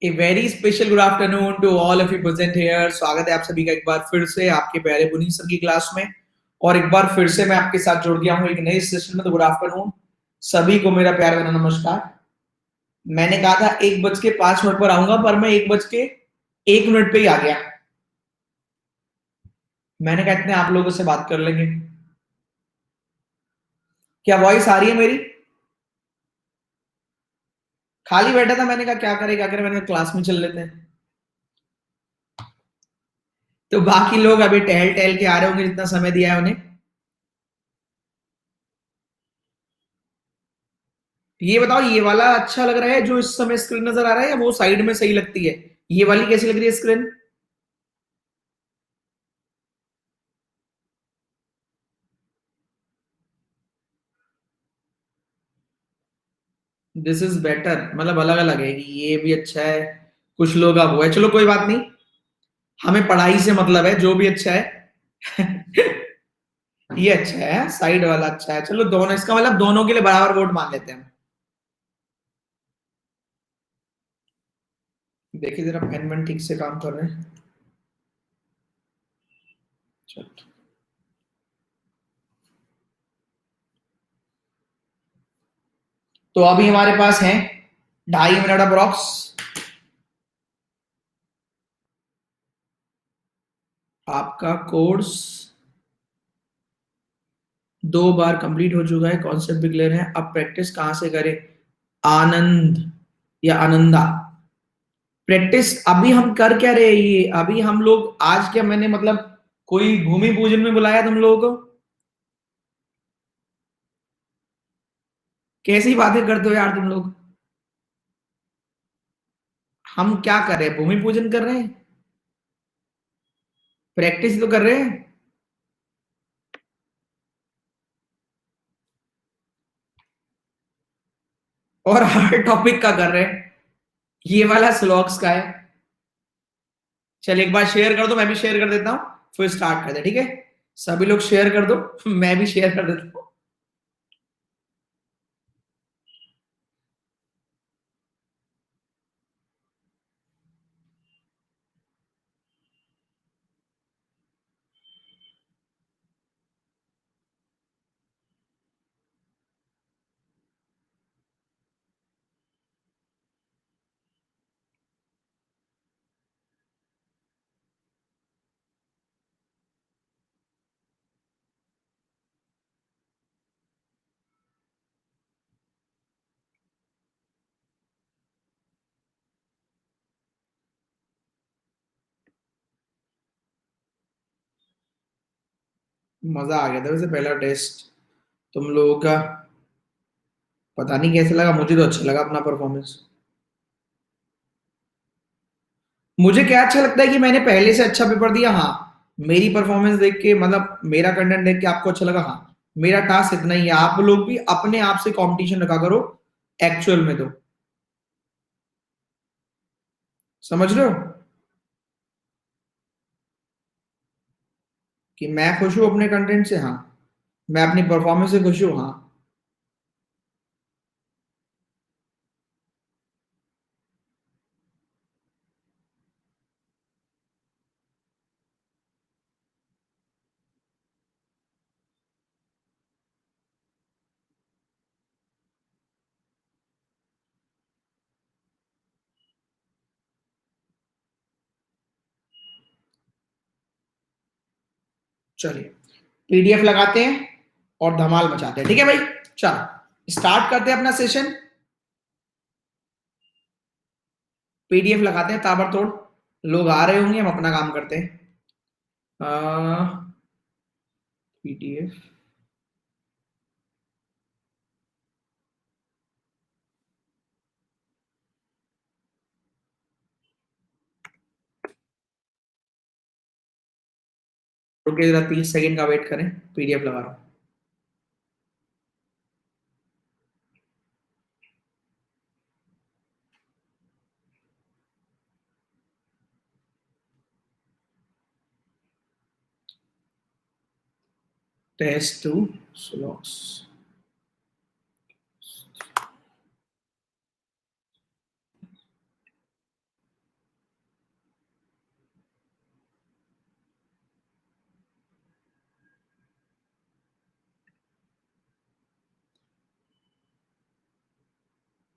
A very special good afternoon to all of you present here. स्वागत है आप सभी का एक बार फिर से आपके प्यारे पुनीत सर की क्लास में। और एक बार फिर से मैं आपके साथ जुड़ गया हूं एक नए सेशन में। तो गुड आफ्टरनून सभी को, मेरा प्यार भरा नमस्कार। मैंने कहा था 1:05 पर आऊंगा, पर मैं 1:01 पे ही आ गया। मैंने कहा इतने आप लोगों से बात कर लेंगे। क्या वॉइस आ रही है मेरी? खाली बैठा था, मैंने कहा क्या करे, मैंने कहा क्लास में चल लेते हैं। तो बाकी लोग अभी टहल टहल के आ रहे होंगे, जितना समय दिया है उन्हें। ये बताओ, ये वाला अच्छा लग रहा है जो इस समय स्क्रीन नजर आ रहा है, या वो साइड में सही लगती है? ये वाली कैसी लग रही है स्क्रीन? दिस इज बेटर, मतलब अलग अलग है कि ये भी अच्छा है। कुछ लोग अब हुआ है, चलो कोई बात नहीं। हमें पढ़ाई से मतलब है, जो भी अच्छा है। ये अच्छा है, साइड वाला अच्छा है। चलो दोनों, इसका मतलब दोनों के लिए बराबर वोट मान लेते हैं। देखिए जरा पेन वेन ठीक से काम कर रहे हैं। चलो, तो अभी हमारे पास है 2.5 मिनट अप्रॉक्स। आपका कोर्स 2 बार कंप्लीट हो चुका है, कॉन्सेप्ट भी क्लियर है। अब प्रैक्टिस कहां से करें? आनंद या आनंदा? प्रैक्टिस अभी हम कर क्या रहे हैं? ये अभी हम लोग आज क्या, मैंने मतलब कोई भूमि पूजन में बुलाया तुम लोगों को? कैसी बातें करते हो यार तुम लोग। हम क्या कर रहे हैं? भूमि पूजन कर रहे हैं? प्रैक्टिस तो कर रहे हैं। और हर टॉपिक का कर रहे हैं। ये वाला स्लॉग्स का है। चल एक बार शेयर कर दो, मैं भी शेयर कर देता हूँ, फिर स्टार्ट कर दे, ठीक है? सभी लोग शेयर कर दो। मैं भी शेयर कर देता हूँ। मजा आ गया था वैसे पहला टेस्ट तुम लोगों का। पता नहीं कैसे लगा, मुझे तो अच्छा लगा अपना परफॉर्मेंस। मुझे क्या अच्छा लगता है कि मैंने पहले से अच्छा पेपर दिया। हाँ, मेरी परफॉर्मेंस देख के, मतलब मेरा कंटेंट देख के आपको अच्छा लगा। हाँ, मेरा टास्क इतना ही है। आप लोग भी अपने आप से कंपटीशन रखा करो एक्चुअल में। तो समझ रहे हो कि मैं खुश हूं अपने कंटेंट से? हाँ, मैं अपनी परफॉर्मेंस से खुश हूं। हाँ, चलिए पीडीएफ लगाते हैं और धमाल मचाते हैं, ठीक है भाई? चलो स्टार्ट करते हैं अपना सेशन। पीडीएफ लगाते हैं ताबड़तोड़। लोग आ रहे होंगे, हम अपना काम करते हैं। पीडीएफ रुके जरा, 30 सेकंड का वेट करें। पीडीएफ लगा रहा हूं। Test two slots.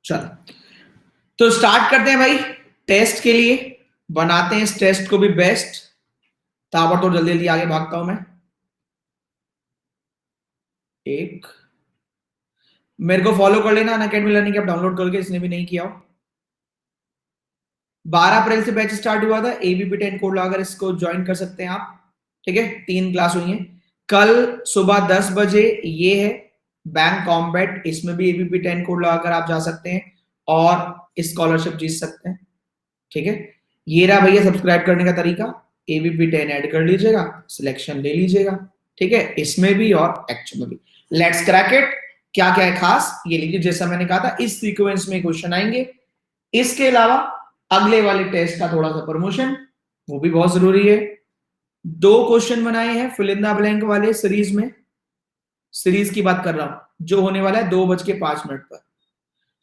चलो तो स्टार्ट करते हैं भाई। टेस्ट के लिए बनाते हैं इस टेस्ट को भी बेस्ट। ताबड़तोड़ जल्दी जल्दी आगे भागता हूं मैं। एक, मेरे को फॉलो कर लेना अनअकैडमी लर्निंग ऐप डाउनलोड करके, इसने भी नहीं किया हो। 12 अप्रैल से बैच स्टार्ट हुआ था, एबीपी 10 कोड लगाकर इसको ज्वाइन कर सकते हैं आप। ठीक है, 3 क्लास हुई है। कल सुबह 10 बजे ये है बैंक कॉम्बैट, इसमें भी एबीपी 10 कोड लगाकर आप जा सकते हैं और स्कॉलरशिप जीत सकते हैं। ठीक है, ये रहा भैया सब्सक्राइब करने का तरीका। एबीपी 10 ऐड कर लीजिएगा, सिलेक्शन ले लीजिएगा। ठीक है, इसमें भी और एक्चुअल में भी। Let's crack it. क्या क्या है खास ये लीजिए, जैसा मैंने कहा था इस सीक्वेंस में क्वेश्चन आएंगे। इसके अलावा अगले वाले टेस्ट का थोड़ा सा प्रमोशन, वो भी बहुत जरूरी है। 2 क्वेश्चन बनाए हैं फिल इन द ब्लैंक वाले सीरीज में। सीरीज की बात कर रहा हूं जो होने वाला है 2:05 पर।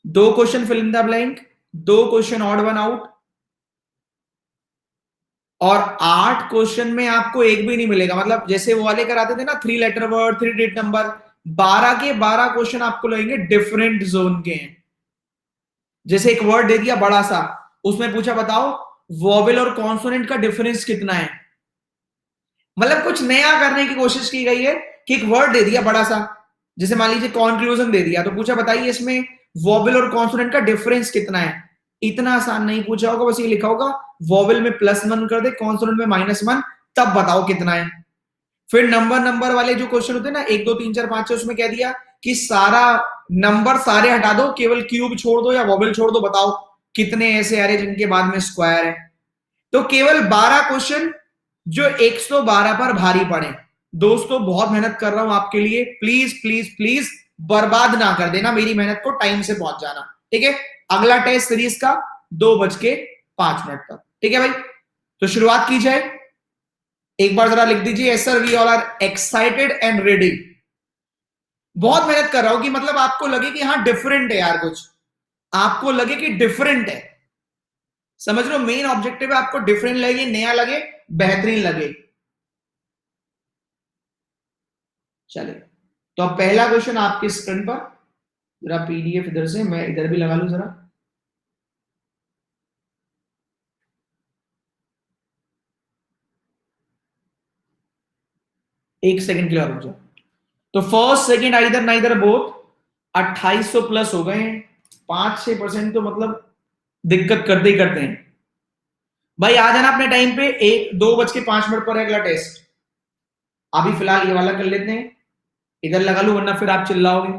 2 question fill in the blank, 2 question odd one out, और 8 क्वेश्चन में आपको एक भी नहीं मिलेगा। मतलब जैसे वो वाले कराते थे ना 3 लेटर वर्ड 3 डिजिट नंबर, 12 के 12 क्वेश्चन आपको लगेंगे डिफरेंट जोन के हैं। जैसे एक वर्ड दे दिया बड़ा सा, उसमें पूछा बताओ वोवेल और कॉन्सोनेंट का डिफरेंस कितना है। मतलब कुछ नया करने की कोशिश की गई है कि एक वर्ड दे दिया बड़ा सा, जैसे मान लीजिए कंक्लूजन दे दिया, तो पूछा बताइए इसमें वोवेल और कॉन्सोनेंट का डिफरेंस कितना है। इतना आसान नहीं पूछा होगा, बस ये लिखा होगा वोवेल में +1 कर दे, कॉन्सोनेंट में -1, तब बताओ कितना है। फिर नंबर नंबर वाले जो क्वेश्चन होते हैं ना 1 2 3 4 5 6, उसमें कह दिया कि सारा नंबर सारे हटा दो, केवल क्यूब छोड़ दो या वोवेल छोड़ दो, बताओ कितने ऐसे आ रहे जिनके बाद में स्क्वायर है। तो केवल 12 क्वेश्चन जो 112 पर भारी पड़े। दोस्तों बहुत मेहनत कर रहा हूं आपके लिए, प्लीज प्लीज प्लीज बर्बाद ना कर देना मेरी मेहनत को, टाइम से पहुंच जाना। ठीक है, अगला टेस्ट सीरीज का 2:05 तक। ठीक है भाई, तो शुरुआत की जाए। एक बार जरा लिख दीजिए, yes sir we all are excited and ready. बहुत मेहनत कर रहा हूं कि मतलब आपको लगे कि हाँ डिफरेंट है यार, कुछ आपको लगे कि डिफरेंट है। समझ लो मेन ऑब्जेक्टिव है आपको डिफरेंट लगे, नया लगे, बेहतरीन लगे। चलिए, तो अब पहला क्वेश्चन आपके स्क्रीन पर, जरा पीडीएफ इधर से मैं इधर भी लगा लूं जरा। एक सेकंड के लिए रुक जाओ। तो first second either neither both 2800 plus हो गए हैं। 5-6% तो मतलब दिक्कत करते ही करते हैं भाई। आ जाना अपने टाइम पे। 2:05 पर है अगला टेस्ट। अभी फिलहाल ये वाला कर लेते हैं, इधर लगा लू वरना फिर आप चिल्लाओगे।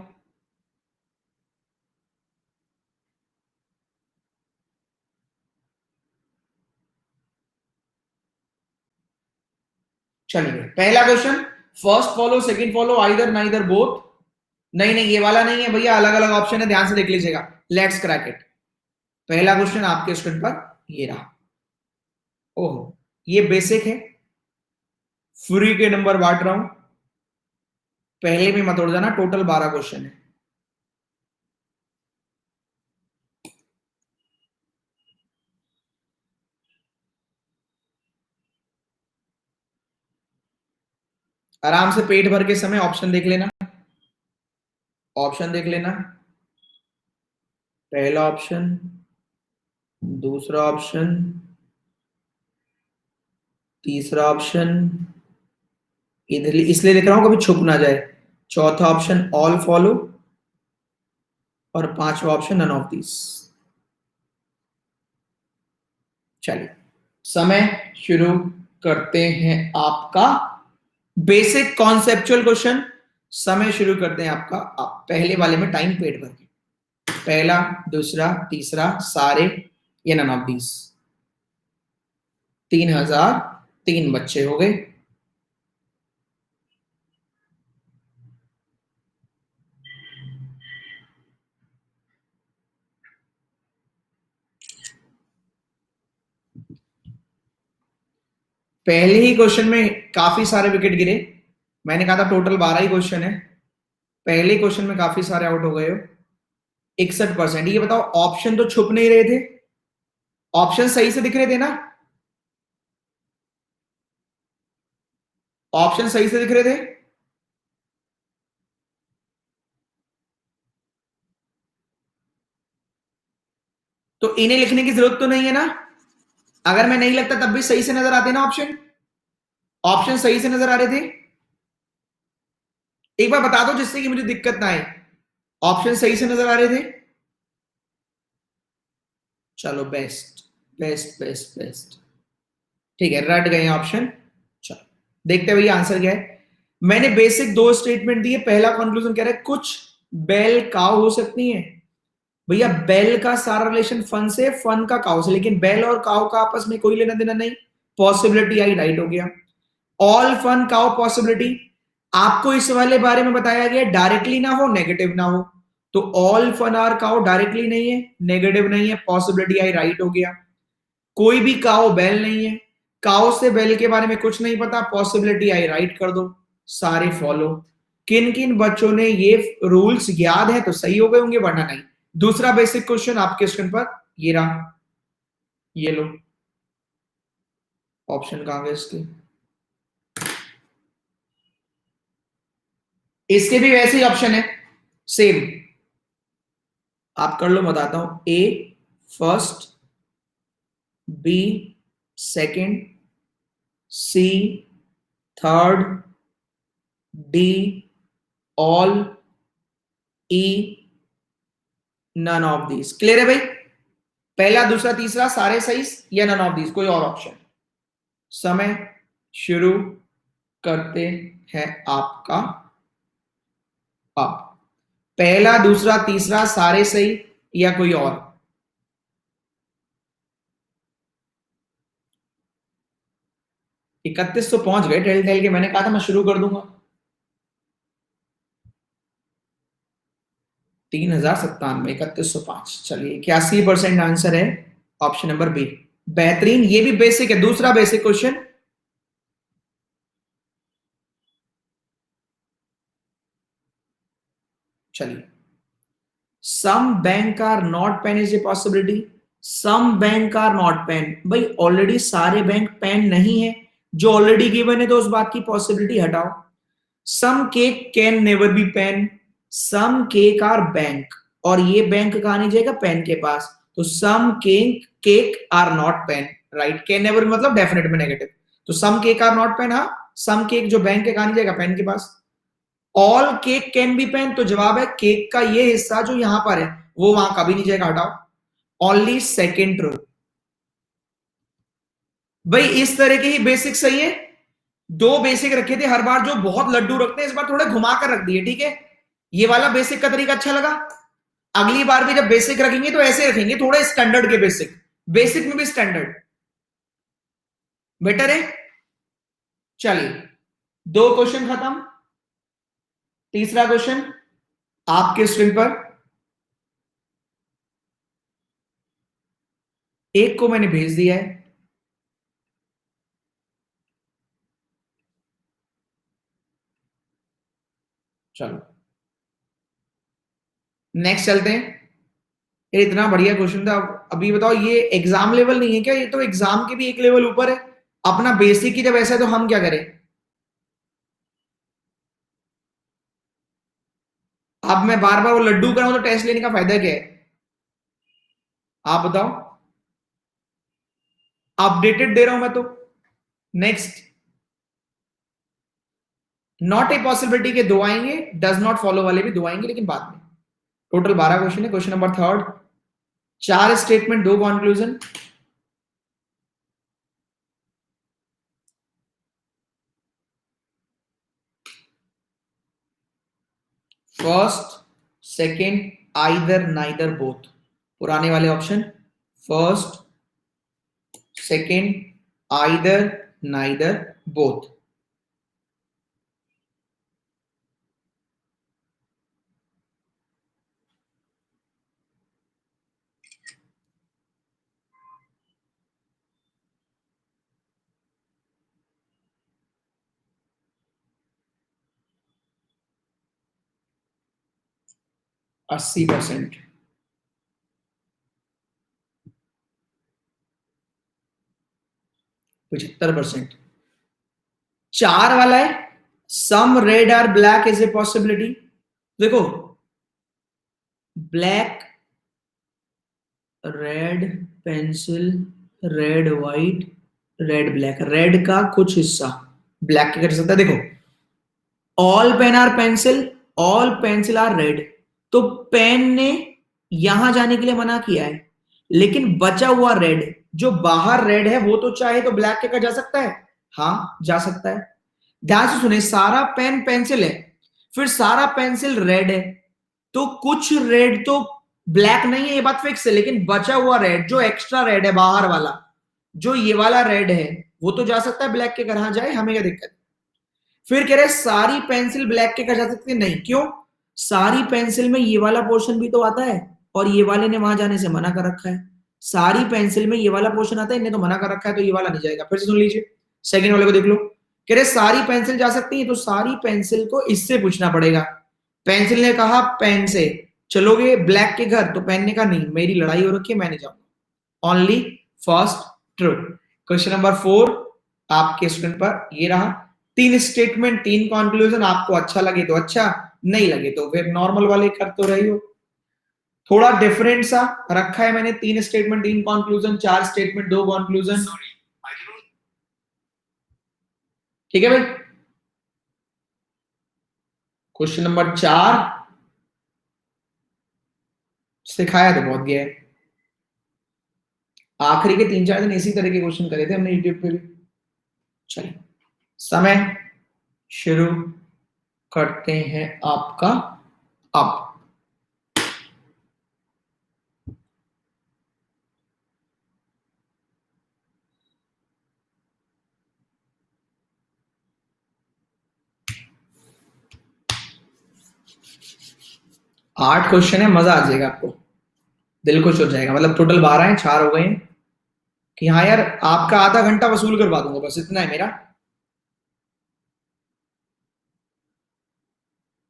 चलिए पहला question, first follow second follow either neither both. नहीं नहीं ये वाला नहीं है भैया, अलग अलग ऑप्शन है, ध्यान से देख लीजिएगा। Let's crack it. पहला क्वेश्चन आपके स्क्रीन पर ये रहा। ओहो, ये बेसिक है, फ्री के नंबर बांट रहा हूं, पहले भी मत उड़ जाना। टोटल 12 क्वेश्चन है। आराम से पेट भर के समय ऑप्शन देख लेना, ऑप्शन देख लेना। पहला ऑप्शन, दूसरा ऑप्शन, तीसरा ऑप्शन, इधर इसलिए लिख रहा हूं कभी छुप ना जाए। चौथा ऑप्शन ऑल फॉलो, और पांचवा ऑप्शन नन ऑफ दिस। चलिए समय शुरू करते हैं आपका। बेसिक कॉन्सेप्चुअल क्वेश्चन, समय शुरू करते हैं आपका। आप पहले वाले में टाइम पेट भर के, पहला दूसरा तीसरा सारे ये नन ऑफ दीज। 3003 बच्चे हो गए। पहले ही क्वेश्चन में काफी सारे विकेट गिरे। मैंने कहा था टोटल 12 ही क्वेश्चन है, पहले क्वेश्चन में काफी सारे आउट हो गए हो। 61%। ये बताओ ऑप्शन तो छुप नहीं रहे थे, ऑप्शन सही से दिख रहे थे ना, ऑप्शन सही से दिख रहे थे। तो इन्हें लिखने की जरूरत तो नहीं है ना, अगर मैं नहीं लगता तब भी सही से नजर आते ना ऑप्शन, ऑप्शन सही से नजर आ रहे थे। एक बार बता दो जिससे कि मुझे दिक्कत ना आए, ऑप्शन सही से नजर आ रहे थे। चलो बेस्ट बेस्ट बेस्ट बेस्ट, ठीक है, रट गए ऑप्शन। चलो देखते हैं भैया आंसर क्या है। मैंने बेसिक दो स्टेटमेंट दिए, पहला कंक्लूजन कह रहा है कुछ बेल काउ हो सकती है। भैया बेल का सारा रिलेशन फन से, फन का काउ से, लेकिन बेल और काउ का आपस में कोई लेना देना नहीं। पॉसिबिलिटी आई, राइट हो गया। ऑल फन काउ पॉसिबिलिटी, आपको इस वाले बारे में बताया गया डायरेक्टली ना हो नेगेटिव ना हो, तो all fun are cow directly नहीं है, नेगेटिव नहीं है, पॉसिबिलिटी आई, राइट हो गया। कोई भी काउ बेल नहीं है, काउ से बेल के बारे में कुछ नहीं पता, पॉसिबिलिटी आई, राइट कर दो, सारे फॉलो। किन किन बच्चों ने ये रूल्स याद है तो सही हो गए होंगे, वरना नहीं। दूसरा बेसिक क्वेश्चन आपके स्क्रीन पर ये रहा, ये लो, ऑप्शन कहां गए इसके, इसके भी वैसे ही ऑप्शन है सेम, आप कर लो, बताता हूं। A first, B second, C third, D all, E none of these. Clear है भाई, पहला दूसरा तीसरा सारे सही या नन ऑफ दीज, कोई और ऑप्शन। समय शुरू करते हैं आपका अब, पहला दूसरा तीसरा सारे सही या कोई और। 31 तो पहुंच गए टेल टेल के, मैंने कहा था मैं शुरू कर दूंगा। 3097, 3105, चलिए 81% आंसर है ऑप्शन नंबर बी। बेहतरीन, ये भी बेसिक है, दूसरा बेसिक क्वेश्चन। चलिए, some bank are not pen is a possibility, some bank are not pen, भाई ऑलरेडी सारे बैंक पेन नहीं है, जो ऑलरेडी गिवन है तो उस बात की पॉसिबिलिटी हटाओ। Some cake can never be pen, some cake are bank, और ये बैंक कहां नहीं जाएगा, पेन के पास, तो some cake cake are not pen, right. Can never मतलब डेफिनेट में नेगेटिव, तो some cake are not pen, हाँ सम केक जो बैंक है कहां नहीं जाएगा, पेन के पास। All cake can be pen, तो जवाब है केक का ये हिस्सा जो यहां पर है वो वहां कभी नहीं जाएगा, हटाओ। ओनली सेकेंड रो, भाई इस तरह के ही बेसिक सही है। दो बेसिक रखे थे, हर बार जो बहुत लड्डू रखते हैं इस बार थोड़े घुमा कर रख दिए, ठीक है। ये वाला बेसिक का तरीका अच्छा लगा, अगली बार भी जब बेसिक रखेंगे तो ऐसे रखेंगे, थोड़े स्टैंडर्ड के बेसिक, बेसिक में भी स्टैंडर्ड बेटर है। चलिए, दो क्वेश्चन खत्म, तीसरा क्वेश्चन आपके स्क्रीन पर, एक को मैंने भेज दिया है, चलो नेक्स्ट चलते हैं। ये इतना बढ़िया क्वेश्चन था, अभी बताओ ये एग्जाम लेवल नहीं है क्या, ये तो एग्जाम के भी एक लेवल ऊपर है। अपना बेसिक ही जब ऐसा है तो हम क्या करें। अब मैं बार बार वो लड्डू कराऊं तो टेस्ट लेने का फायदा क्या है, आप बताओ। अपडेटेड दे रहा हूं मैं तो। नेक्स्ट, नॉट ए पॉसिबिलिटी के दो आएंगे, डज नॉट फॉलो वाले भी दो आएंगे, लेकिन बाद में। टोटल 12 क्वेश्चन है, क्वेश्चन नंबर थर्ड, चार स्टेटमेंट दो conclusion. First second either neither both, पुराने वाले option, first second either neither both. 80%, 75%। चार वाला है, some red are black is a possibility. देखो black red pencil, red white, red black. Red का कुछ हिस्सा ब्लैक के कर सकता है। देखो, all pen are pencil, all pencil are red, तो पेन ने यहां जाने के लिए मना किया है, लेकिन बचा हुआ रेड, जो बाहर रेड है, वो तो चाहे तो ब्लैक के कर जा सकता है। हाँ, जा सकता है। ध्यान से सुने, सारा पेन पेंसिल है, फिर सारा पेंसिल रेड है, तो कुछ रेड तो ब्लैक नहीं है, ये बात फिक्स है, लेकिन बचा हुआ रेड, जो एक्स्ट्रा रेड है बाहर वाला, जो ये वाला रेड है, वो तो जा सकता है ब्लैक के घर। हाँ जाए, हमें क्या दिक्कत। फिर कह रहे सारी पेंसिल ब्लैक के कर जा सकती है, नहीं। क्यों? सारी पेंसिल में ये वाला पोर्शन भी तो आता है, और ये वाले ने वहां जाने से मना कर रखा है। सारी पेंसिल में ये वाला पोर्शन आता है, इन्हें तो मना कर रखा है, तो ये वाला नहीं जाएगा। फिर से सुन लीजिए, सेकंड वाले को देख लो। कह रहे सारी पेंसिल जा सकती है, तो सारी पेंसिल को इससे पूछना पड़ेगा। पेंसिल ने कहा पेन से चलोगे ब्लैक के घर, तो पेन ने कहा नहीं, मेरी लड़ाई हो रखी है, मैं नहीं जाऊंगा। Only first true. Question number 4 आपके स्क्रीन पर ये रहा। 3 स्टेटमेंट 3 कंक्लूजन, आपको अच्छा लगे तो अच्छा, नहीं लगे तो फिर नॉर्मल वाले कर तो रही हो। थोड़ा डिफरेंट सा रखा है मैंने, 3 स्टेटमेंट 3 कंक्लूजन, 4 स्टेटमेंट 2 कंक्लूजन। ठीक है भाई। क्वेश्चन नंबर 4 सिखाया तो बहुत गया है, आखिरी के 3-4 दिन इसी तरह के क्वेश्चन करे थे हमने यूट्यूब पे भी। चलिए, समय शुरू करते हैं आपका अब। आठ क्वेश्चन है, मजा आ जाएगा आपको, दिल खुश हो जाएगा। मतलब टोटल 12 है, 4 हो गए हैं कि हाँ यार आपका आधा घंटा वसूल करवा दूंगा, बस इतना है मेरा।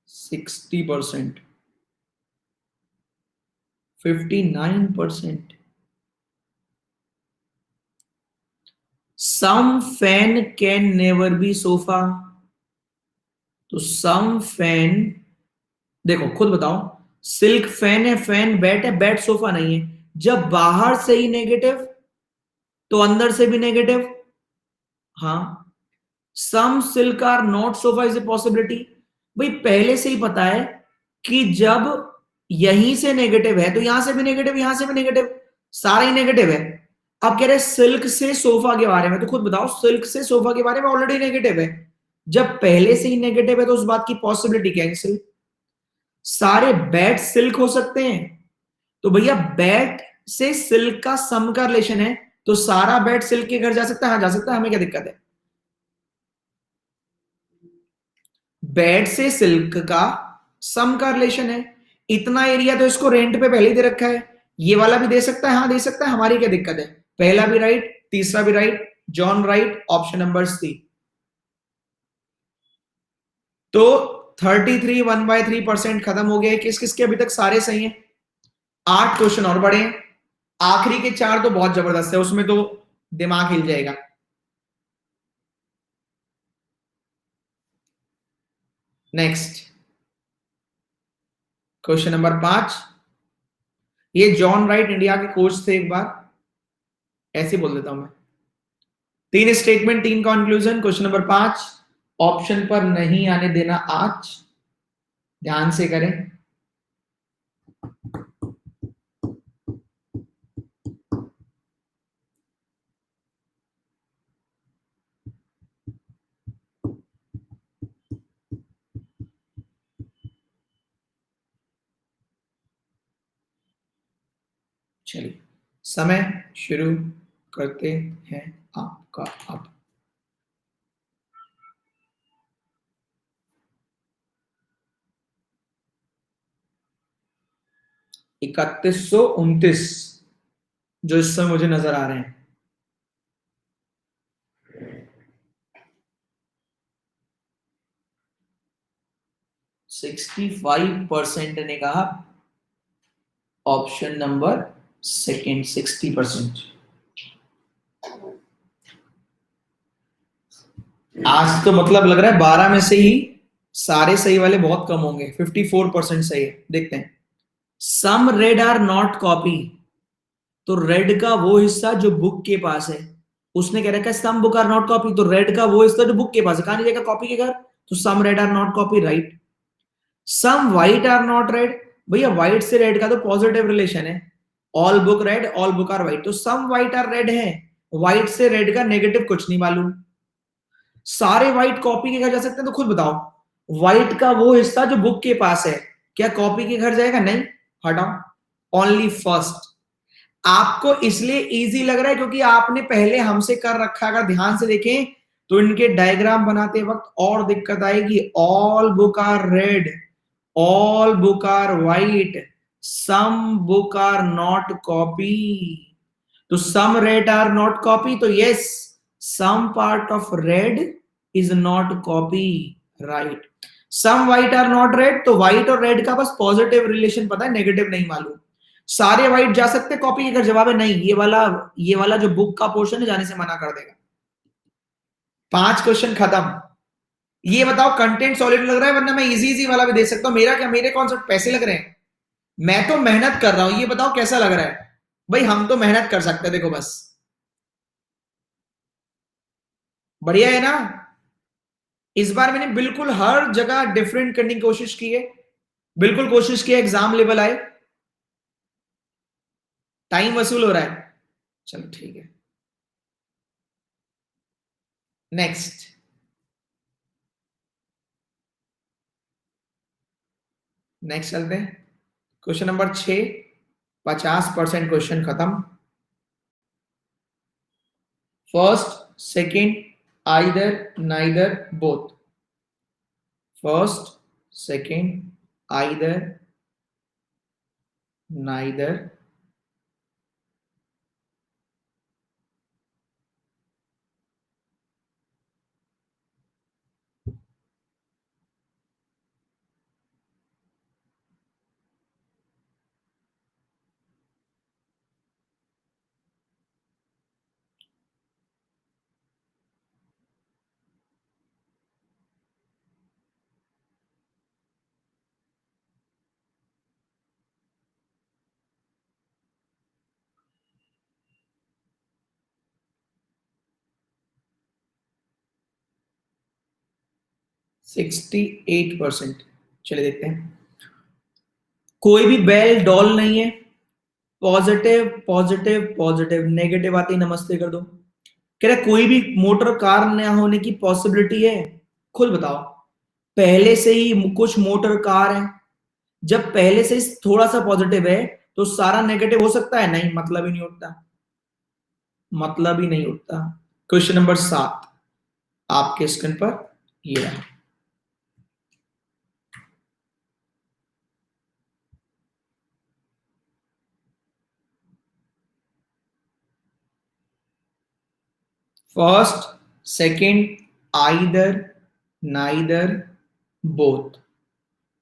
60%, 59%। Some fan can never be sofa, तो सम फैन, देखो खुद बताओ, सिल्क फैन है, फैन बैट है, बैट सोफा नहीं है। जब बाहर से ही नेगेटिव, तो अंदर से भी नेगेटिव। हाँ, some silk are not sofa is a possibility. भाई पहले से ही पता है कि जब यहीं से नेगेटिव है, तो यहां से भी नेगेटिव, यहां से भी नेगेटिव, सारा ही नेगेटिव है। अब कह रहे सिल्क से सोफा के बारे में, तो खुद बताओ, सिल्क से सोफा के बारे में ऑलरेडी नेगेटिव है। जब पहले से ही नेगेटिव है, तो उस बात की पॉसिबिलिटी कैंसिल। सारे बैट सिल्क हो सकते हैं, तो भैया बैट से सिल्क का सम का रिलेशन है, तो सारा बैट सिल्क के घर जा सकता है। हाँ जा सकता है, हमें क्या दिक्कत है। बेड से सिल्क का सम का रिलेशन है, इतना एरिया तो इसको रेंट पे पहले ही दे रखा है, ये वाला भी दे सकता है। हाँ दे सकता है, हमारी क्या दिक्कत है। पहला भी राइट, तीसरा भी राइट, जॉन राइट, ऑप्शन नंबर सी। तो 33 1/3% खत्म हो गया। किस किसके अभी तक सारे सही हैं। 8 क्वेश्चन और बड़े हैं, आखिरी के 4 तो बहुत जबरदस्त है, उसमें तो दिमाग हिल जाएगा। नेक्स्ट क्वेश्चन नंबर 5, ये जॉन राइट इंडिया के कोच थे, एक बार ऐसे बोल देता हूं मैं। 3 statement 3 conclusion. Question number 5, option पर नहीं आने देना आज, ध्यान से करें। चलिए, समय शुरू करते हैं आपका अब। इकतीस सौ 29 जो इस समय मुझे नजर आ रहे हैं। 65% ने कहा ऑप्शन नंबर सेकेंड। 60%। आज तो मतलब लग रहा है 12 में से ही सारे सही वाले बहुत कम होंगे। 54% सही है, देखते हैं। Some red are not copy, तो रेड का वो हिस्सा जो बुक के पास है, उसने कह रखा है some book are not copy, तो रेड का वो हिस्सा जो बुक के पास है कहां नहीं जाएगा कॉपी के घर, तो some red are not copy, right. Some white are not red, भैया व्हाइट से रेड का तो पॉजिटिव रिलेशन है, all book red all book are white, तो सम व्हाइट आर रेड है, व्हाइट से रेड का नेगेटिव कुछ नहीं मालूम। सारे व्हाइट कॉपी के घर जा सकते हैं, तो खुद बताओ व्हाइट का वो हिस्सा जो बुक के पास है क्या कॉपी के घर जाएगा, नहीं, हटाओ, ओनली फर्स्ट। आपको इसलिए इजी लग रहा है क्योंकि आपने पहले हमसे कर रखा, अगर ध्यान से देखें तो इनके डायग्राम बनाते वक्त और दिक्कत आएगी, all book are red, all book are white, some book are not copy, तो some red are not copy, तो yes some part of red is not copy, right. Some white are not red, तो white और red का बस positive relation पता है, negative नहीं मालूम। सारे व्हाइट जा सकते कॉपी के घर, जवाब है नहीं, ये वाला जो बुक का पोर्शन है जाने से मना कर देगा। 5 क्वेश्चन खत्म। ये बताओ कंटेंट सॉलिड लग रहा है, वरना मैं इजी इजी वाला भी दे सकता हूं, मेरा क्या, मेरे कौन सा पैसे लग रहे हैं, मैं तो मेहनत कर रहा हूं, ये बताओ कैसा लग रहा है। भाई हम तो मेहनत कर सकते हैं, देखो बस, बढ़िया है ना। इस बार मैंने बिल्कुल हर जगह डिफरेंट करने की कोशिश की है, बिल्कुल कोशिश की है एग्जाम लेवल आए, टाइम वसूल हो रहा है, चलो ठीक है। नेक्स्ट नेक्स्ट चलते हैं, क्वेश्चन नंबर 6, 50% क्वेश्चन खत्म। First second either neither both, first second either neither, sixty 8%। चलिए देखते हैं, कोई भी बेल डॉल नहीं है, पॉजिटिव पॉजिटिव पॉजिटिव, नेगेटिव आते ही नमस्ते कर दो। कह रहा कोई भी मोटर कार न होने की पॉसिबिलिटी है, खुद बताओ, पहले से ही कुछ मोटर कार है, जब पहले से ही थोड़ा सा पॉजिटिव है तो सारा नेगेटिव हो सकता है, नहीं, मतलब ही नहीं उठता, मतलब ही नहीं उठता। क्वेश्चन नंबर 7 आपके स्क्रीन पर ये रहा, first second either neither both,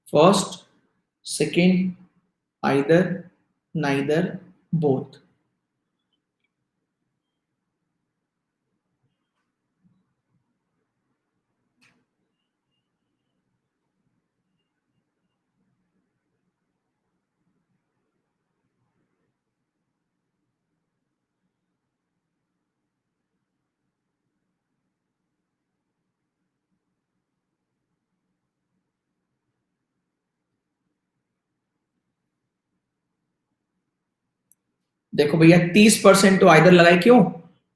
first second either neither both. देखो भैया 30% तो आइदर लगाए, क्यों,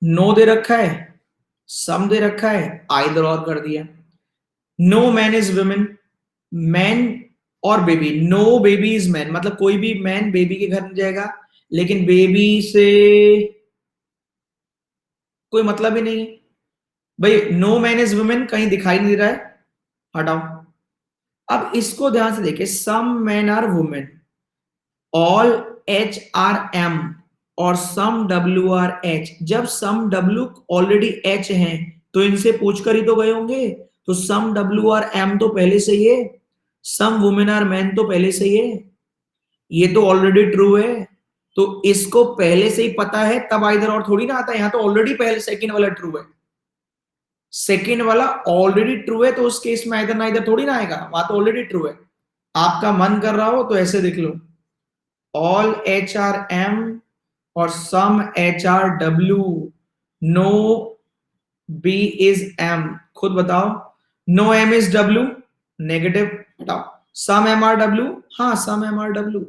नो दे रखा है, सम दे रखा है, आइदर और कर दिया। No man is women, man और baby, no baby is man, मतलब कोई भी मैन बेबी के घर नहीं जाएगा, लेकिन बेबी से कोई मतलब ही नहीं है। भाई नो मैन इज वुमेन कहीं दिखाई नहीं दे रहा है, हटाओ। अब इसको ध्यान से देखिए, some man are women, all H are M और सम डब्ल्यू आर एच, जब सम डब्ल्यू ऑलरेडी एच हैं तो इनसे पूछकर ही तो गए होंगे, तो सम डब्ल्यू आर एम तो पहले से ही है, सम वुमेन आर मैन तो पहले से ही है, ये तो ऑलरेडी ट्रू है, तो इसको पहले से ही पता है तब आइदर और थोड़ी ना आता है, यहां तो ऑलरेडी पहले सेकंड वाला ट्रू है, सेकंड वाला ऑलरेडी ट्रू है, तो उस केस में आइदर ना इधर थोड़ी ना आएगा, वहां तो ऑलरेडी ट्रू है। आपका मन कर रहा हो तो ऐसे देख लो, ऑल एच आर एम और some H are W, no B is M, खुद बताओ। No M is W, negative, बताओ। सम एम आर डब्ल्यू, हाँ some M are W,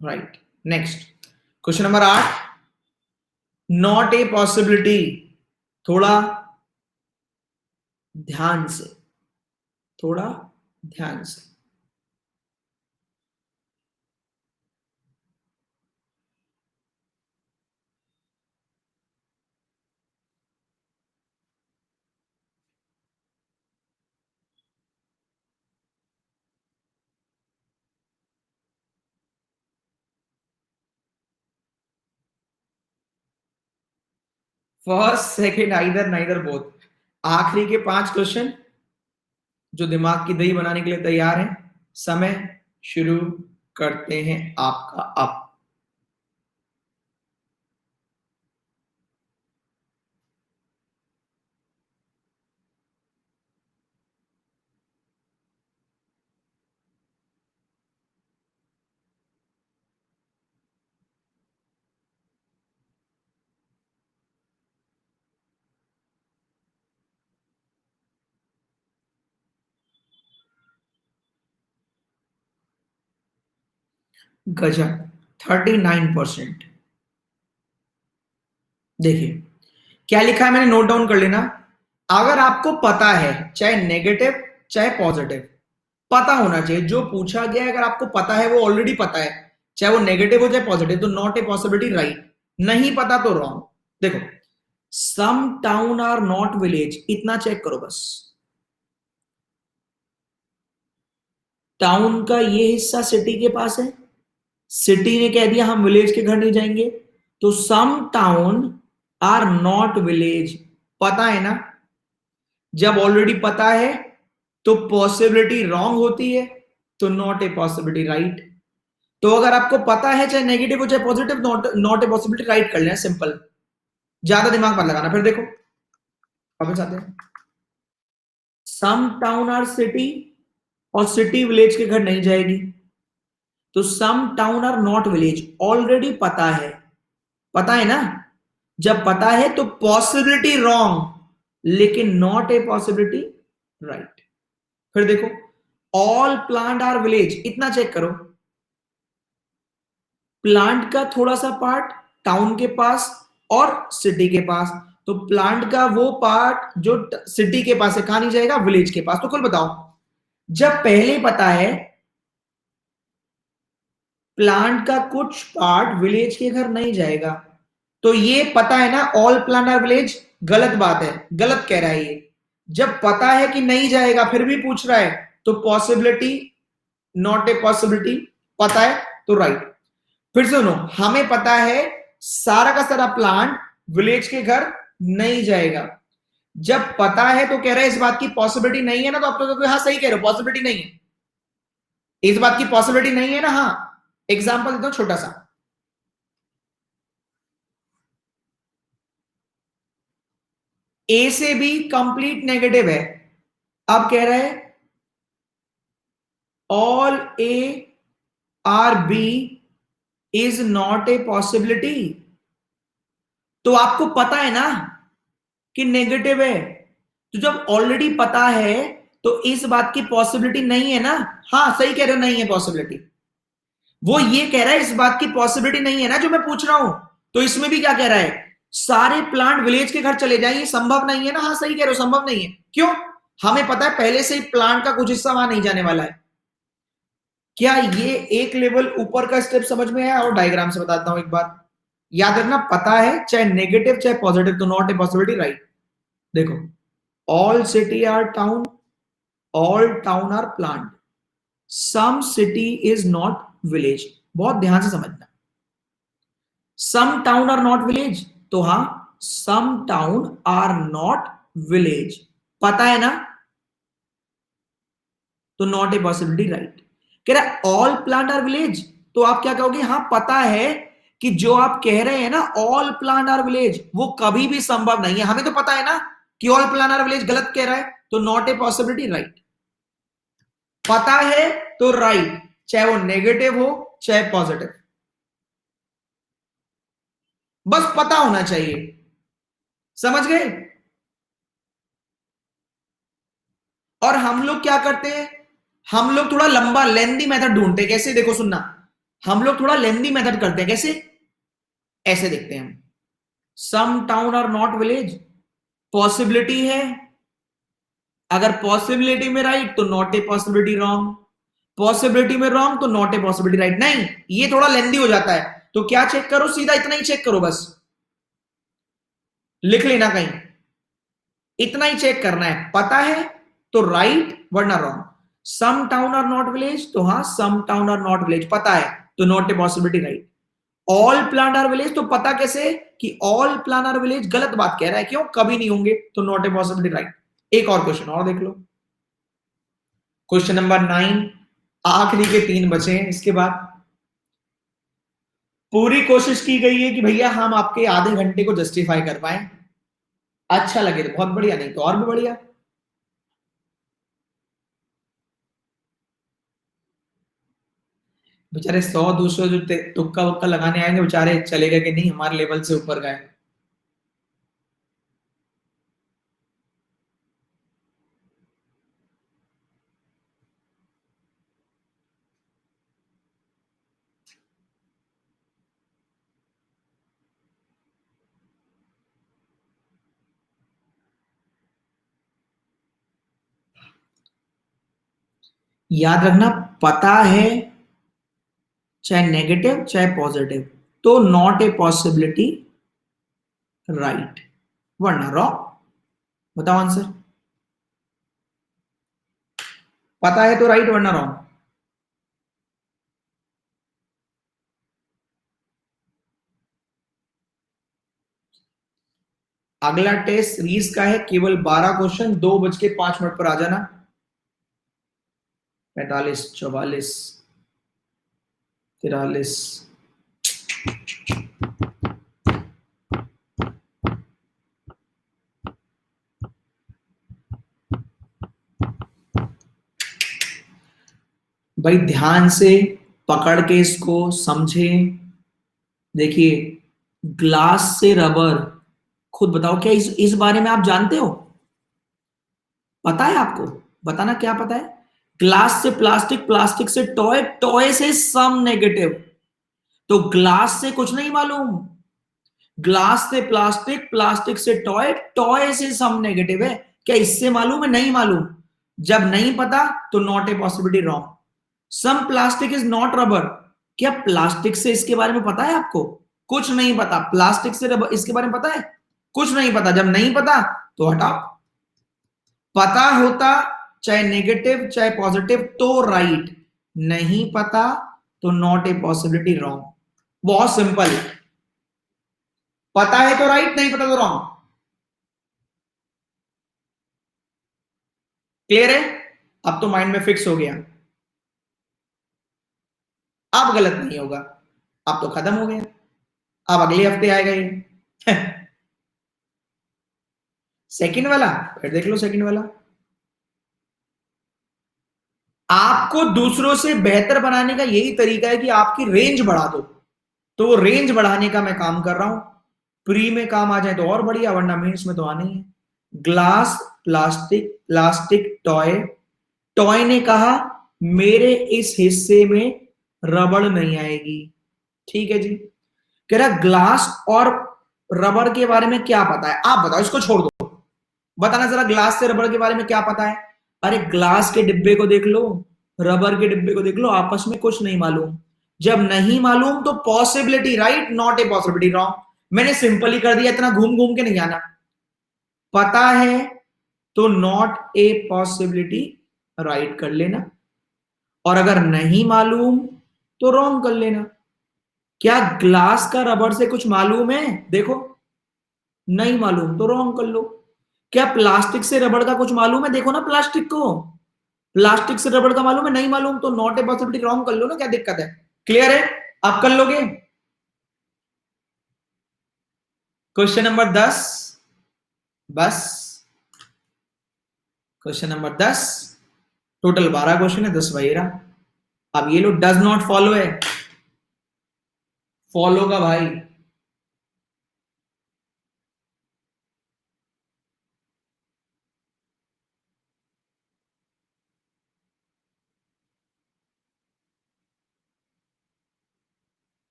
right. Next question number 8, not a possibility, थोड़ा ध्यान से, थोड़ा ध्यान से। First second either neither both. आखिरी के 5 क्वेश्चन जो दिमाग की दही बनाने के लिए तैयार है। समय शुरू करते हैं आपका अब। गजब, 39%। देखिए क्या लिखा है, मैंने नोट डाउन कर लेना। अगर आपको पता है, चाहे नेगेटिव चाहे पॉजिटिव, पता होना चाहिए जो पूछा गया है। अगर आपको पता है, वो ऑलरेडी पता है, चाहे वो नेगेटिव हो चाहे पॉजिटिव, तो नॉट ए पॉसिबिलिटी, राइट। नहीं पता तो रॉन्ग। देखो, सम टाउन आर नॉट विलेज, इतना चेक करो बस। टाउन का ये हिस्सा सिटी के पास है, सिटी ने कह दिया हम विलेज के घर नहीं जाएंगे, तो some town are not village, पता है ना। जब ऑलरेडी पता है तो पॉसिबिलिटी रॉन्ग होती है, तो नॉट ए पॉसिबिलिटी, राइट। तो अगर आपको पता है, चाहे नेगेटिव हो चाहे positive, not not a possibility, right कर लेना, सिंपल। ज्यादा दिमाग मत लगाना। फिर देखो वापस आते हैं। सम टाउन आर सिटी, और सिटी विलेज के घर नहीं जाएगी, तो some town are not village, already पता है, पता है ना। जब पता है तो पॉसिबिलिटी रॉन्ग, लेकिन नॉट ए पॉसिबिलिटी, राइट। फिर देखो, ऑल प्लांट आर विलेज, इतना चेक करो। प्लांट का थोड़ा सा पार्ट टाउन के पास और सिटी के पास, तो प्लांट का वो पार्ट जो सिटी के पास है, कहां नहीं जाएगा, विलेज के पास। तो कुल बताओ, जब पहले पता है प्लांट का कुछ पार्ट विलेज के घर नहीं जाएगा, तो ये पता है ना, ऑल प्लांट आर विलेज, गलत बात है, गलत कह रहा है ये। जब पता है कि नहीं जाएगा फिर भी पूछ रहा है, तो पॉसिबिलिटी, नॉट ए पॉसिबिलिटी, पता है तो राइट। फिर सुनो, हमें पता है सारा का सारा प्लांट विलेज के घर नहीं जाएगा। जब पता है तो कह रहे हैं इस बात की पॉसिबिलिटी नहीं है ना, तो आप तो हाँ सही कह रहे हो, पॉसिबिलिटी नहीं है, इस बात की पॉसिबिलिटी नहीं है ना। हाँ, एग्जांपल देता हूं छोटा सा। ए से बी कंप्लीट नेगेटिव है, अब कह रहे हैं all A are B is not a possibility. तो आपको पता है ना कि नेगेटिव है, तो जब ऑलरेडी पता है तो इस बात की पॉसिबिलिटी नहीं है ना। हाँ सही कह रहे हो, नहीं है पॉसिबिलिटी। वो ये कह रहा है इस बात की पॉसिबिलिटी नहीं है ना जो मैं पूछ रहा हूं। तो इसमें भी क्या कह रहा है, सारे प्लांट विलेज के घर चले जाएंगे, संभव नहीं है ना। हाँ सही कह रहे हो, संभव नहीं है। क्यों, हमें पता है पहले से ही प्लांट का कुछ हिस्सा वहां नहीं जाने वाला है। क्या ये एक लेवल ऊपर का स्टेप समझ में आया? और डायग्राम से बताता हूं एक बार, याद रखना, पता है चाहे नेगेटिव चाहे पॉजिटिव, तो नॉट ए पॉसिबिलिटी, राइट। देखो, all city are town, all town are plant, some city is not village. बहुत ध्यान से समझना, some town are not village, तो हां some town are not village, पता है ना, तो नॉट ए पॉसिबिलिटी, राइट। कह रहा ऑल प्लांट आर विलेज, तो आप क्या कहोगे, हाँ पता है कि जो आप कह रहे हैं ना ऑल प्लांट आर विलेज, वो कभी भी संभव नहीं है। हमें तो पता है ना कि ऑल प्लांट आर विलेज गलत कह रहा है, तो नॉट ए पॉसिबिलिटी, राइट। पता है तो राइट, चाहे वो नेगेटिव हो चाहे पॉजिटिव, बस पता होना चाहिए। समझ गए? और हम लोग क्या करते हैं, हम लोग थोड़ा लंबा लेंदी मेथड ढूंढते हैं। कैसे? देखो सुनना, हम लोग थोड़ा लेंदी मेथड करते हैं। कैसे? ऐसे देखते हैं हम, सम town are not village, possibility है, अगर पॉसिबिलिटी में राइट तो not a possibility wrong, possibility में रॉन्ग तो नॉट ए पॉसिबिलिटी राइट। नहीं, ये थोड़ा लेंदी हो जाता है, तो क्या चेक करो, सीधा इतना ही चेक करो, बस लिख लेना कहीं, इतना ही चेक करना है। पता है तो राइट वरना wrong. Some town are not village, तो हाँ some town are not village पता है तो not a possibility right. All plant are village, तो पता कैसे कि ऑल प्लांट आर विलेज गलत बात कह रहा है, क्यों, कभी नहीं होंगे, तो नॉट ए पॉसिबिलिटी राइट। एक और क्वेश्चन और देख लो, क्वेश्चन नंबर 9, आखिरी के 3 बचे हैं, इसके बाद पूरी कोशिश की गई है कि भैया हम आपके आधे घंटे को जस्टिफाई कर पाए। अच्छा लगे तो बहुत बढ़िया, नहीं तो और भी बढ़िया। बेचारे 100-200 जो तुक्का वक्का लगाने आएंगे, बेचारे चलेगा कि नहीं, हमारे लेवल से ऊपर गए। याद रखना, पता है चाहे नेगेटिव चाहे पॉजिटिव तो नॉट ए पॉसिबिलिटी राइट वरना रॉन्ग। बताओ आंसर। पता है तो राइट वरना रॉन्ग। अगला टेस्ट रीस का है, केवल 12 क्वेश्चन, 2:05 पर आ जाना। 45, 44, 43। भाई ध्यान से पकड़ के इसको समझें। देखिए, ग्लास से रबर, खुद बताओ क्या इस बारे में आप जानते हो? पता है आपको? बताना क्या पता है। ग्लास से प्लास्टिक, प्लास्टिक से टॉय, टॉय से सम नेगेटिव, तो ग्लास से कुछ नहीं मालूम, ग्लास से प्लास्टिक, प्लास्टिक से टॉय, टॉय से सम नेगेटिव है। क्या इससे मालूम है? नहीं मालूम। जब नहीं पता तो not a possibility wrong. Some plastic is not rubber, क्या प्लास्टिक से इसके बारे में पता है आपको? कुछ नहीं पता। प्लास्टिक से रबर इसके बारे में पता है? कुछ नहीं पता। जब नहीं पता तो हटाओ। पता होता चाहे नेगेटिव चाहे पॉजिटिव तो राइट, नहीं पता तो नॉट ए पॉसिबिलिटी रॉन्ग। बहुत सिंपल, पता है तो राइट, नहीं पता तो रॉन्ग। क्लियर है? अब तो माइंड में फिक्स हो गया, अब गलत नहीं होगा, अब तो खत्म हो गया, अब अगले हफ्ते आएगा ये। सेकंड वाला फिर देख लो, सेकंड वाला आपको दूसरों से बेहतर बनाने का यही तरीका है कि आपकी रेंज बढ़ा दो, तो वो रेंज बढ़ाने का मैं काम कर रहा हूं। प्री में काम आ जाए तो और बढ़िया, वरना मेंस में तो आना ही है। Glass, plastic, plastic, toy, toy ने कहा मेरे इस हिस्से में रबड़ नहीं आएगी। ठीक है जी। कह रहा ग्लास और रबड़ के बारे में क्या पता है, आप बताओ, इसको छोड़ दो, बताना जरा ग्लास से रबड़ के बारे में क्या पता है। अरे ग्लास के डिब्बे को देख लो, रबर के डिब्बे को देख लो, आपस में कुछ नहीं मालूम। जब नहीं मालूम तो possibility right, not a possibility wrong. मैंने सिंपल ही कर दिया, इतना घूम घूम के नहीं जाना। पता है तो नॉट ए पॉसिबिलिटी राइट कर लेना, और अगर नहीं मालूम तो रॉन्ग कर लेना। क्या ग्लास का रबर से कुछ मालूम है? देखो, नहीं मालूम तो रॉन्ग कर लो। क्या प्लास्टिक से रबड़ का कुछ मालूम है? देखो ना प्लास्टिक को, प्लास्टिक से रबड़ का मालूम है, नहीं मालूम तो नॉट ए पॉसिबिलिटी रॉन्ग कर लो ना, क्या दिक्कत है? क्लियर है? आप कर लोगे? क्वेश्चन नंबर 10, बस क्वेश्चन नंबर 10, टोटल 12 क्वेश्चन है, 10 वही रहा। अब ये लो, डज नॉट फॉलो है, फॉलो का भाई,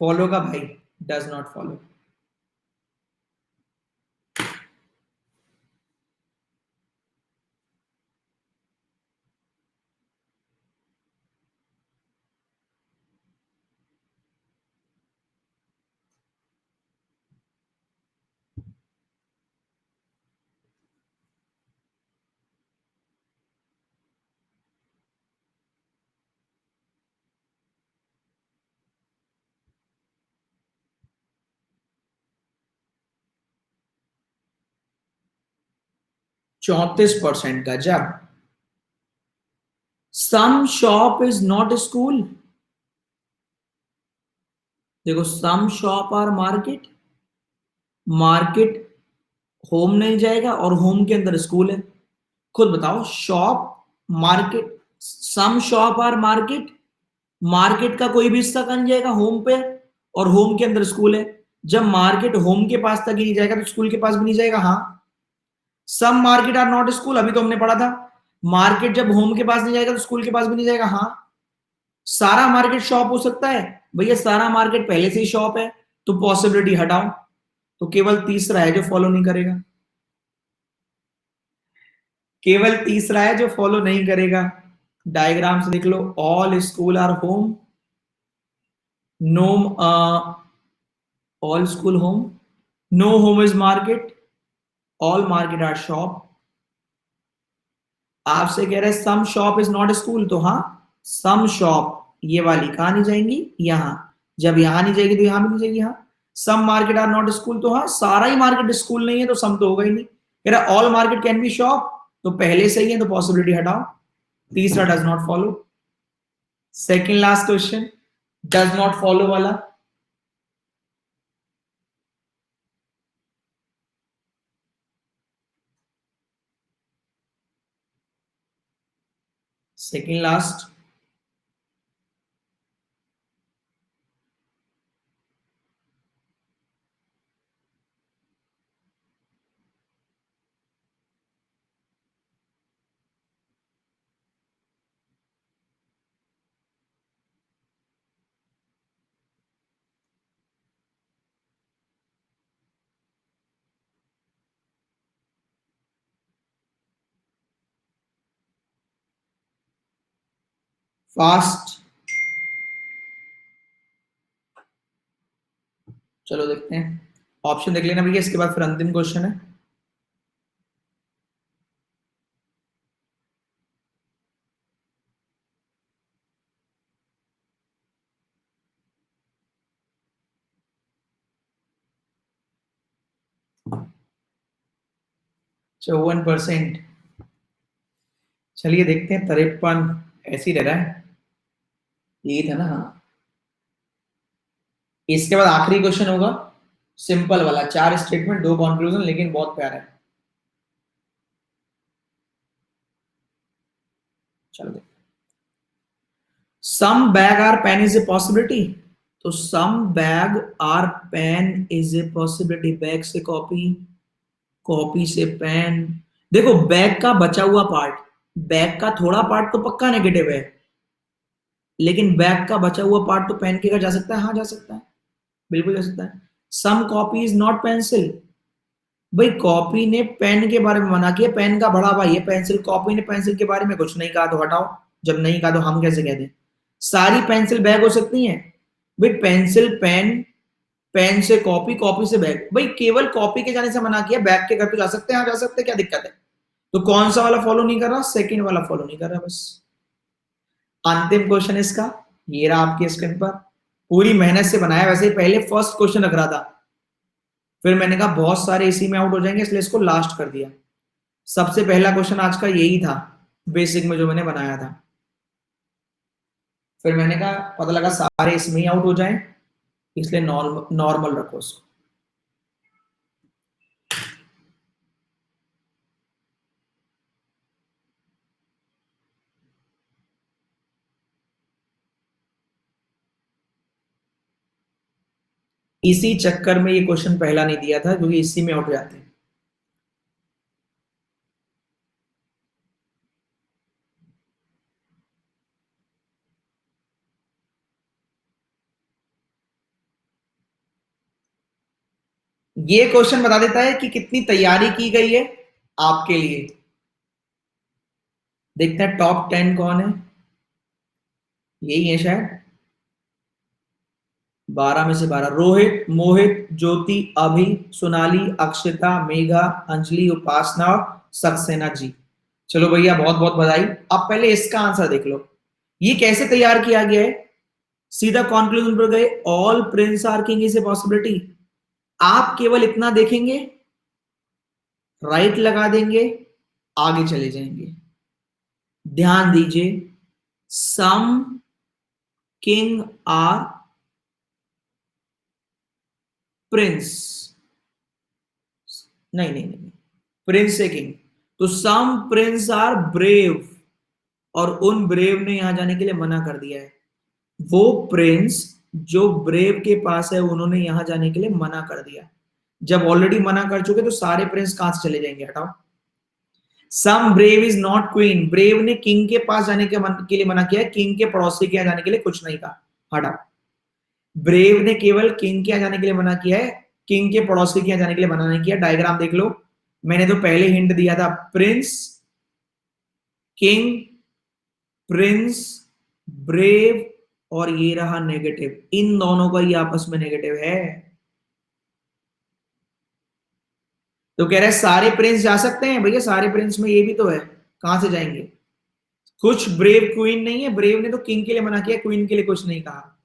फॉलो का भाई, डज नॉट फॉलो। 34% का जब some shop is not school, देखो some shop are market, market home नहीं जाएगा और होम के अंदर स्कूल है, खुद बताओ shop, market, some shop are market, market का कोई भी हिस्सा कहाँ नहीं जाएगा होम पे, और होम के अंदर स्कूल है, जब मार्केट होम के पास तक ही नहीं जाएगा तो स्कूल के पास भी नहीं जाएगा। हाँ, some market are not school, अभी तो हमने पढ़ा था, मार्केट जब होम के पास नहीं जाएगा तो स्कूल के पास भी नहीं जाएगा। हाँ, सारा मार्केट शॉप हो सकता है, भैया सारा मार्केट पहले से ही शॉप है, तो पॉसिबिलिटी हटाओ, तो केवल तीसरा है जो फॉलो नहीं करेगा, केवल तीसरा है जो फॉलो नहीं करेगा। डायग्राम से देख लो, all school are home, no, all school home, no home is market, all market are shop. आपसे कह रहे हैं some shop is not school, तो हाँ, सम शॉप ये वाली कहां नहीं जाएंगी, यहां, जब यहां नहीं जाएगी तो यहां भी नहीं जाएगी। हाँ, some market are not school, तो हाँ सारा ही मार्केट स्कूल नहीं है तो सम तो होगा ही नहीं। कह रहा all market can be shop, तो पहले से ही है तो पॉसिबिलिटी हटाओ, तीसरा does not follow. Second last question, does not follow वाला, सेकेंड लास्ट, फास्ट, चलो देखते हैं, ऑप्शन देख लेना भैया, इसके बाद फिर अंतिम क्वेश्चन है। 54%, चलिए देखते हैं, 53 ऐसे ही रह रहा है, यही था ना। हाँ, इसके बाद आखिरी क्वेश्चन होगा, सिंपल वाला, 4 स्टेटमेंट 2 कंक्लूजन, लेकिन बहुत प्यारा है। चलो देखते, some bag are pen is a possibility, तो some bag are pen is a possibility, bag से कॉपी, कॉपी से पेन, देखो बैग का बचा हुआ पार्ट, बैग का थोड़ा पार्ट तो पक्का नेगेटिव है, लेकिन बैग का बचा हुआ पार्ट तो पेन के घर जा सकता है, हाँ जा सकता है, बिल्कुल जा सकता है। सम कॉपी इज नॉट पेंसिल, भाई कॉपी ने पेन के बारे में मना किया, पेन का बड़ा भाई है पेंसिल, कॉपी ने पेंसिल के बारे में कुछ नहीं कहा, तो हटाओ, जब नहीं कहा तो हम कैसे कह दें। सारी पेंसिल बैग हो सकती हैं, भाई पेंसिल पेन, पेन से कॉपी, कॉपी से बैग, भाई केवल कॉपी के जाने से मना किया, बैग के घर तो जा सकते हैं, हाँ जा सकते हैं, क्या दिक्कत है। तो कौन सा वाला फॉलो नहीं कर रहा, सेकंड वाला फॉलो नहीं कर रहा, बस। अंतिम क्वेश्चन इसका, ये रहा आपके स्क्रीन पर, पूरी मेहनत से बनाया, वैसे ही पहले फर्स्ट क्वेश्चन रख रहा था, फिर मैंने कहा बहुत सारे इसी में आउट हो जाएंगे, इसलिए इसको लास्ट कर दिया। सबसे पहला क्वेश्चन आज का यही था, बेसिक में जो मैंने बनाया था, फिर मैंने कहा पता लगा सारे इसमें ही आउट हो जाएं, इसलिए नॉर्मल नॉर्मल रखो उसको। इसी चक्कर में ये क्वेश्चन पहला नहीं दिया था, क्योंकि इसी में उठ जाते हैं। ये क्वेश्चन बता देता है कि कितनी तैयारी की गई है आपके लिए। देखते हैं टॉप 10 कौन है। यही है शायद, 12 में से 12। रोहित, मोहित, ज्योति, अभि, सोनाली, अक्षिता, मेघा, अंजलि, उपासना और सक्सेना जी। चलो भैया, बहुत बहुत बधाई। अब पहले इसका आंसर देख लो, ये कैसे तैयार किया गया है। सीधा कंक्लूजन पर गए, all prince are king is a possibility. आप केवल इतना देखेंगे, राइट लगा देंगे, आगे चले जाएंगे। ध्यान दीजिए, सम किंग आर प्रिंस, नहीं नहीं नहीं, प्रिंस से किंग। तो सम प्रिंस आर ब्रेव, और उन ब्रेव ने यहां जाने के लिए मना कर दिया है। वो प्रिंस जो ब्रेव के पास है, उन्होंने यहां जाने के लिए मना कर दिया। जब ऑलरेडी मना कर चुके तो सारे प्रिंस कहां से चले जाएंगे, हटाओ। Some brave is not queen, brave ने किंग के पास जाने के लिए मना किया है, किंग के पड़ोसी के यहाँ जाने के लिए कुछ नहीं कहा, हटाओ। ब्रेव ने केवल किंग के यहाँ जाने के लिए मना किया है, किंग के पड़ोसी के यहाँ जाने के लिए मना नहीं किया। डायग्राम देख लो, मैंने तो पहले हिंट दिया था, प्रिंस, किंग, प्रिंस, ब्रेव, और ये रहा नेगेटिव। इन दोनों का ही आपस में नेगेटिव है। तो कह रहे हैं सारे प्रिंस जा सकते हैं भैया, सारे प्रिंस में ये भी तो है, कहां से जाएंगे। कुछ ब्रेव क्वीन नहीं है, ब्रेव ने तो किंग के लिए मना किया, क्वीन के लिए कुछ नहीं कहा।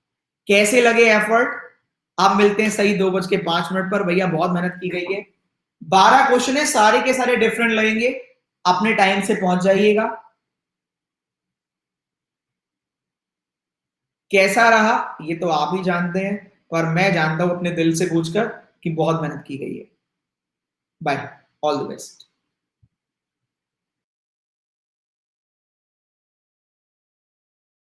कैसे लगे एफर्ट। अब मिलते हैं सही 2:05 पर। भैया बहुत मेहनत की गई है, 12 क्वेश्चन है, सारे के सारे डिफरेंट लगेंगे। अपने टाइम से पहुंच जाइएगा। कैसा रहा ये तो आप ही जानते हैं, पर मैं जानता हूं अपने दिल से पूछकर कि बहुत मेहनत की गई है। Bye, all the best.